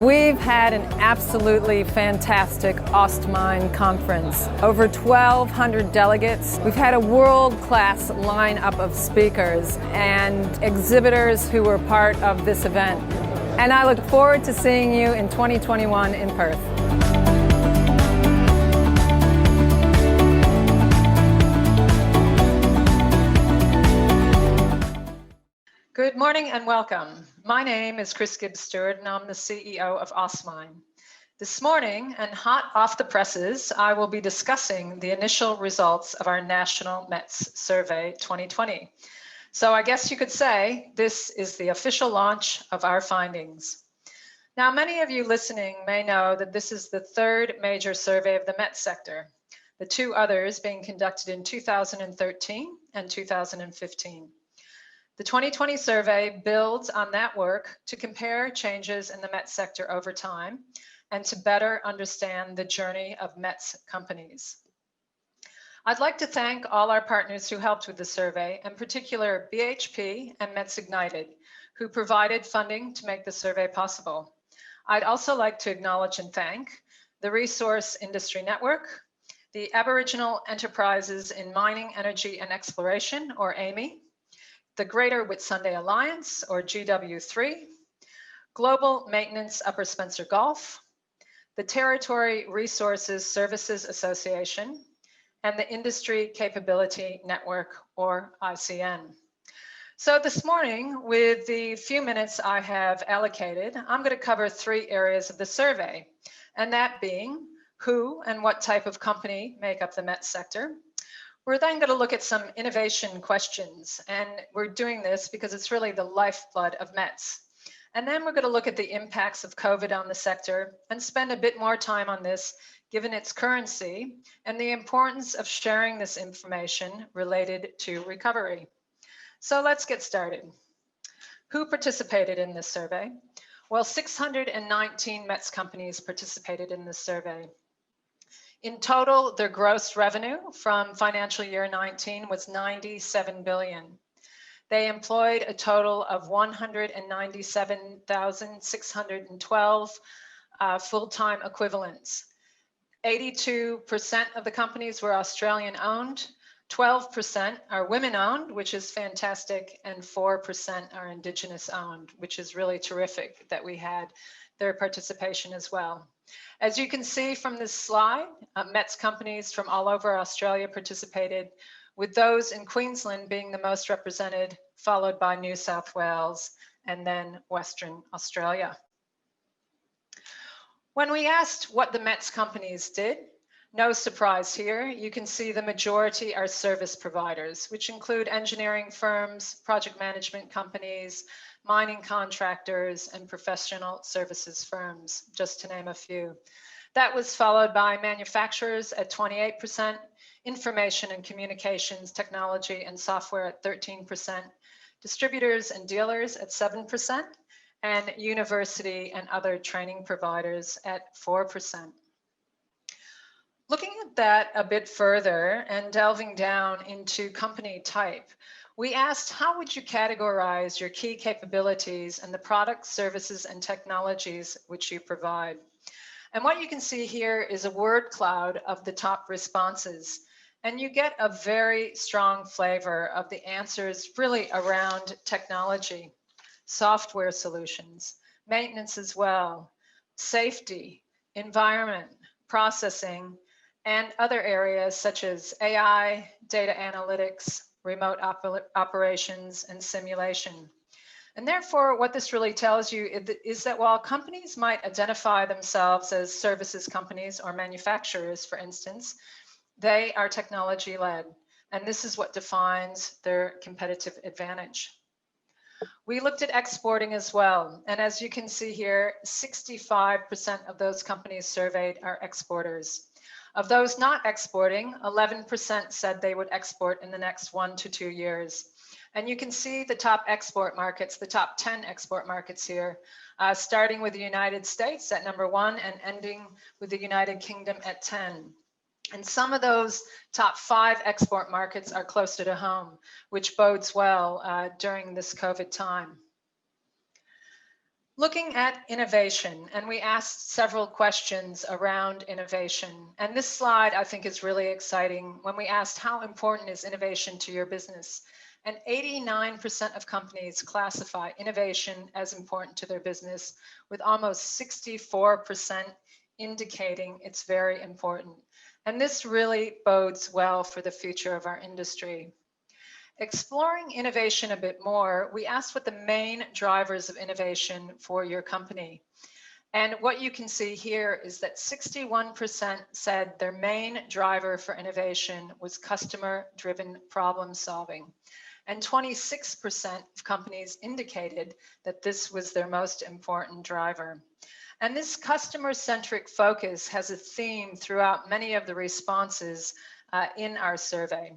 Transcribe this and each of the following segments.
We've had an absolutely fantastic Austmine conference. Over 1,200 delegates. We've had a world-class lineup of speakers and exhibitors who were part of this event. And I look forward to seeing you in 2021 in Perth. Good morning and welcome. My name is Gibbs Stewart and I'm the CEO of Austmine. This morning, and hot off the presses, I will be discussing the initial results of our National METS Survey 2020. So I guess you could say this is the official launch of our findings. Now, many of you listening may know that this is the third major survey of the METS sector, the two others being conducted in 2013 and 2015. The 2020 survey builds on that work to compare changes in the METS sector over time and to better understand the journey of METS companies. I'd like to thank all our partners who helped with the survey, in particular BHP and METS Ignited, who provided funding to make the survey possible. I'd also like to acknowledge and thank the Resource Industry Network, the Aboriginal Enterprises in Mining, Energy and Exploration, or AMI, the Greater Whitsunday Alliance, or GW3, Global Maintenance Upper Spencer Gulf, the Territory Resources Services Association, and the Industry Capability Network, or ICN. So this morning, with the few minutes I have allocated, I'm going to cover three areas of the survey, and that being who and what type of company make up the METS sector. We're then going to look at some innovation questions, and we're doing this because it's really the lifeblood of METS. And then we're going to look at the impacts of COVID on the sector and spend a bit more time on this, given its currency and the importance of sharing this information related to recovery. So let's get started. Who participated in this survey? Well, 619 METS companies participated in this survey. In total, their gross revenue from financial year 19 was 97 billion. They employed a total of 197,612 full-time equivalents. 82% of the companies were Australian owned, 12% are women owned, which is fantastic, and 4% are Indigenous owned, which is really terrific that we had their participation as well. As you can see from this slide, METS companies from all over Australia participated, with those in Queensland being the most represented, followed by New South Wales and then Western Australia. When we asked what the METS companies did, no surprise here, you can see the majority are service providers, which include engineering firms, project management companies, mining contractors, and professional services firms, just to name a few. That was followed by manufacturers at 28%, information and communications, technology and software at 13%, distributors and dealers at 7%, and university and other training providers at 4%. Looking at that a bit further and delving down into company type, we asked, how would you categorize your key capabilities and the products, services, and technologies which you provide? And what you can see here is a word cloud of the top responses. And you get a very strong flavor of the answers really around technology, software solutions, maintenance as well, safety, environment, processing, and other areas such as AI, data analytics, remote operations, and simulation. And therefore, what this really tells you is that while companies might identify themselves as services companies or manufacturers, for instance, they are technology-led, and this is what defines their competitive advantage. We looked at exporting as well, and as you can see here, 65% of those companies surveyed are exporters. Of those not exporting, 11% said they would export in the next 1 to 2 years. And you can see the top export markets, the top 10 export markets here, starting with the United States at number 1 and ending with the United Kingdom at 10. And some of those top 5 export markets are closer to home, which bodes well during this COVID time. Looking at innovation, and we asked several questions around innovation. And this slide I think is really exciting when we asked how important is innovation to your business. And 89% of companies classify innovation as important to their business, with almost 64% indicating it's very important. And this really bodes well for the future of our industry. Exploring innovation a bit more, we asked what the main drivers of innovation for your company. And what you can see here is that 61% said their main driver for innovation was customer-driven problem solving. And 26% of companies indicated that this was their most important driver. And this customer-centric focus has a theme throughout many of the responses in our survey.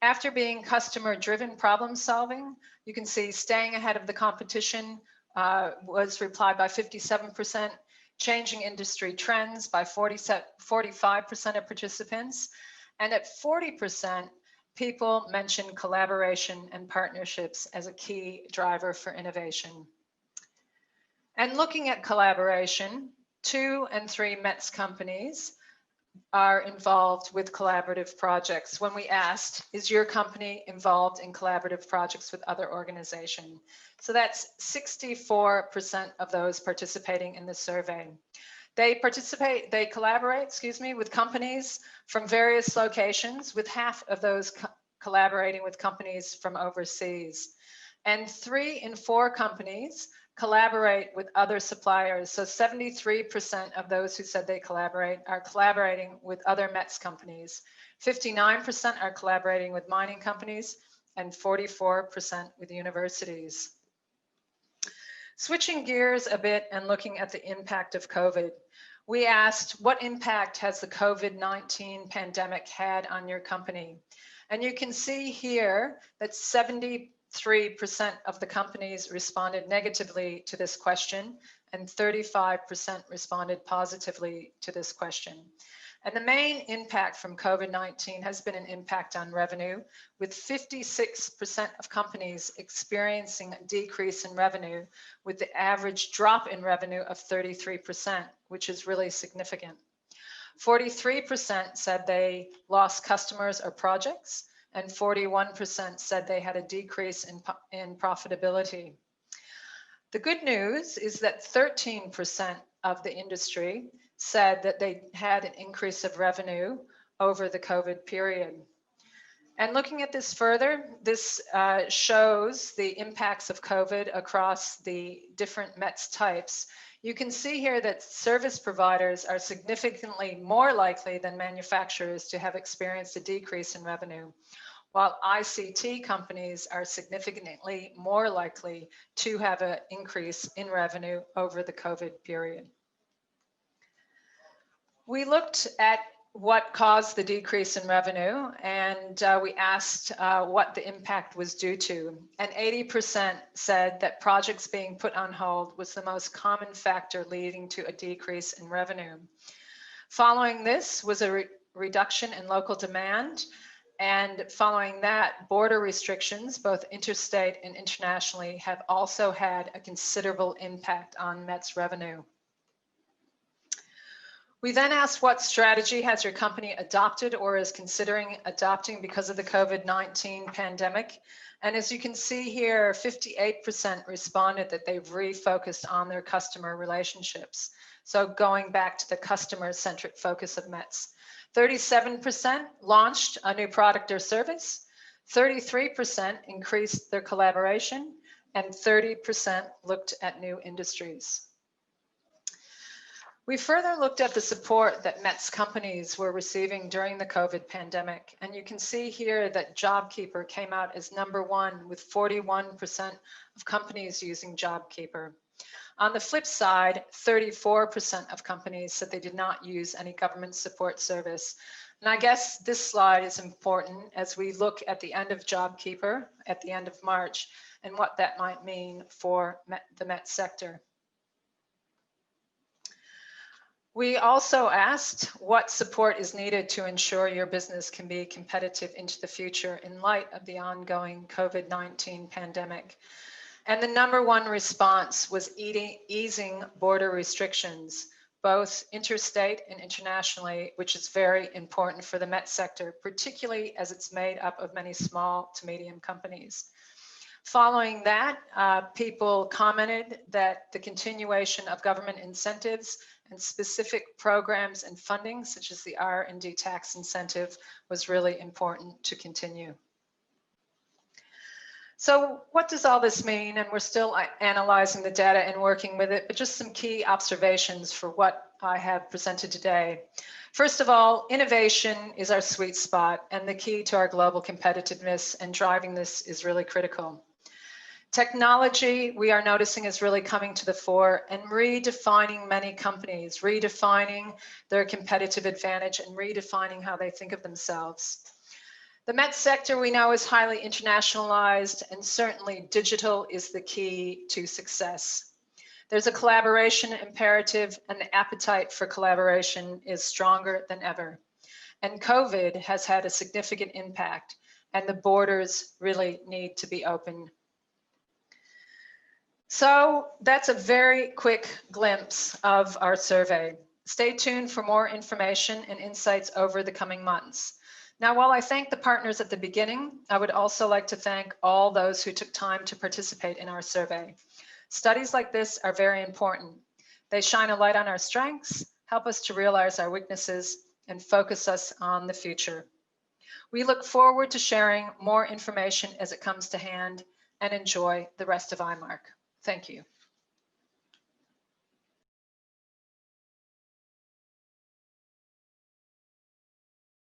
After being customer-driven problem solving, you can see staying ahead of the competition was replied by 57%, changing industry trends by 45% of participants, and at 40%, people mentioned collaboration and partnerships as a key driver for innovation. And looking at collaboration, 2 and 3 METS companies are involved with collaborative projects. When we asked, is your company involved in collaborative projects with other organizations? So that's 64% of those participating in the survey. They collaborate, with companies from various locations, with half of those collaborating with companies from overseas. And 3 in 4 companies collaborate with other suppliers. So 73% of those who said they collaborate are collaborating with other METS companies. 59% are collaborating with mining companies and 44% with universities. Switching gears a bit and looking at the impact of COVID, we asked, what impact has the COVID-19 pandemic had on your company? And you can see here that 73% of the companies responded negatively to this question, and 35% responded positively to this question. And the main impact from COVID-19 has been an impact on revenue, with 56% of companies experiencing a decrease in revenue, with the average drop in revenue of 33%, which is really significant. 43% said they lost customers or projects, and 41% said they had a decrease in profitability. The good news is that 13% of the industry said that they had an increase of revenue over the COVID period. And looking at this further, this shows the impacts of COVID across the different METS types. You can see here that service providers are significantly more likely than manufacturers to have experienced a decrease in revenue, while ICT companies are significantly more likely to have an increase in revenue over the COVID period. We looked at what caused the decrease in revenue, and we asked what the impact was due to. And 80% said that projects being put on hold was the most common factor leading to a decrease in revenue. Following this was a reduction in local demand, and following that, border restrictions, both interstate and internationally, have also had a considerable impact on METS revenue. We then asked, what strategy has your company adopted or is considering adopting because of the COVID-19 pandemic? And as you can see here, 58% responded that they've refocused on their customer relationships. So going back to the customer-centric focus of METS. 37% launched a new product or service, 33% increased their collaboration, and 30% looked at new industries. We further looked at the support that METS companies were receiving during the COVID pandemic, and you can see here that JobKeeper came out as #1 with 41% of companies using JobKeeper. On the flip side, 34% of companies said they did not use any government support service. And I guess this slide is important as we look at the end of JobKeeper at the end of March and what that might mean for the METS sector. We also asked what support is needed to ensure your business can be competitive into the future in light of the ongoing COVID-19 pandemic. And the #1 response was easing border restrictions, both interstate and internationally, which is very important for the METS sector, particularly as it's made up of many small to medium companies. Following that, people commented that the continuation of government incentives and specific programs and funding, such as the R&D tax incentive, was really important to continue. So what does all this mean? And we're still analyzing the data and working with it, but just some key observations for what I have presented today. First of all, innovation is our sweet spot and the key to our global competitiveness, and driving this is really critical. Technology, we are noticing, is really coming to the fore and redefining many companies, redefining their competitive advantage and redefining how they think of themselves. The METS sector we know is highly internationalized, and certainly digital is the key to success. There's a collaboration imperative, and the appetite for collaboration is stronger than ever. And COVID has had a significant impact, and the borders really need to be open. So that's a very quick glimpse of our survey. Stay tuned for more information and insights over the coming months. Now, while I thank the partners at the beginning, I would also like to thank all those who took time to participate in our survey. Studies like this are very important. They shine a light on our strengths, help us to realize our weaknesses, and focus us on the future. We look forward to sharing more information as it comes to hand, and enjoy the rest of IMARC. Thank you.